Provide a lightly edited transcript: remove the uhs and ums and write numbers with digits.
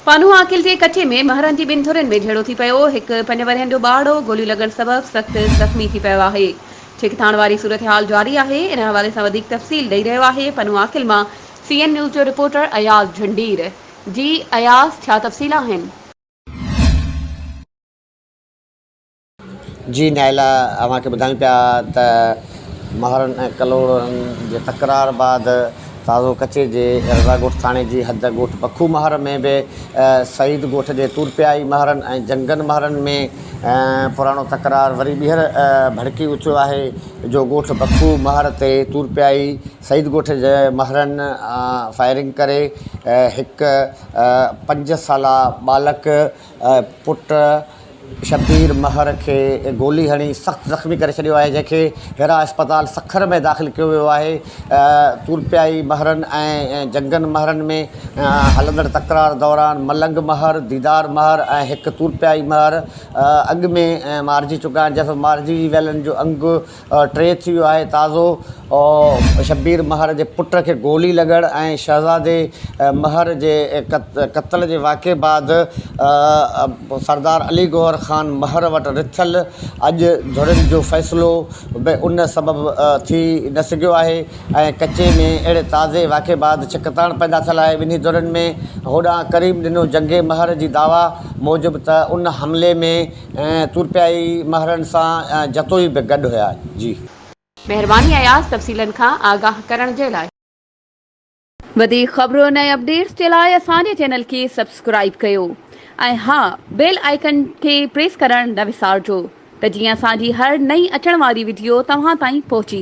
पानू आकिल के कचे में महरन की बिन धुरन में झेड़ो थी पियो। एक 5 वरहनि जो ॿारड़ो गोलियूं लॻण सबब सख्त ज़ख़्मी थी पियो आहे। ठिकठाण वारी सूरत हाल जारी आहे। इन हवाले से वधीक तफ़सील ॾेई रहियो आहे पानू आकिल मां CN न्यूज़ जो रिपोर्टर अयाज़ झंडीर। जी अयाज़, छा तफ़सील आहिनि? जी नायला, अव्हांखे ॿुधायूं पिया त महरनि ऐं कलोड़नि जे तकरार बाद ताज़ो कचे जे रज़ा ॻोठ थाणे जी हद ॻोठ पखू महर में बि सईद ॻोठ जे तुरपियाई महरनि ऐं जंगन महरनि में पुराणो तकरार वरी ॿीहर भड़की उथियो आहे। जो ॻोठ पखू महर ते तुरपियाई सईद ॻोठ जे महरनि फायरिंग करे हिकु 5 साला बालक पुट शब्बीर महर के गोली हणी सख़्त ज़ख़्मी करे छॾियो आहे, जंहिंखे हेरा अस्पताल सखर में दाख़िल कियो वियो आहे। तुरपियाई महरनि ऐं जंगन महरनि में हलंदड़ तकरार दौरान मलंग महर, दीदार महर ऐं हिकु तुरपियाई महर अॻु में मारिजी चुका आहिनि, जंहिंसां मारिजी वियलनि जो अंगु 3 थी वियो आहे ताज़ो। शब्बीर महर जे पुट खे गोली लॻण ऐं शहज़ादे महर जे क़त्ल जे वाक़े बाद सरदार अली गौहर ख़ान महर वटि रिथल अॼु धुरनि जो फ़ैसिलो बि उन सबबु थी न सघियो आहे ऐं कचे में अहिड़े ताज़े वाक़े बाद छिकताण पैदा थियल आहे। ॿिन्ही धुरनि में होॾां करीब ॾिनो जंगे महर जी दावा मूजिबि त उन हमले में तुरपियाई महरनि सां जतोई बि गॾु हुया। जी महिरबानी अयाज़ तफ़सीलन खां आगाह करण जे लाइ। वधीक ख़बरुनि ऐं अपडेट्स जे लाइ असांजे चैनल खे सब्सक्राइब कयो ऐं हा, बेल आइकन खे प्रेस करण न विसारिजो त जीअं असांजी हर नई अचण वारी वीडियो तव्हां ताईं पहुची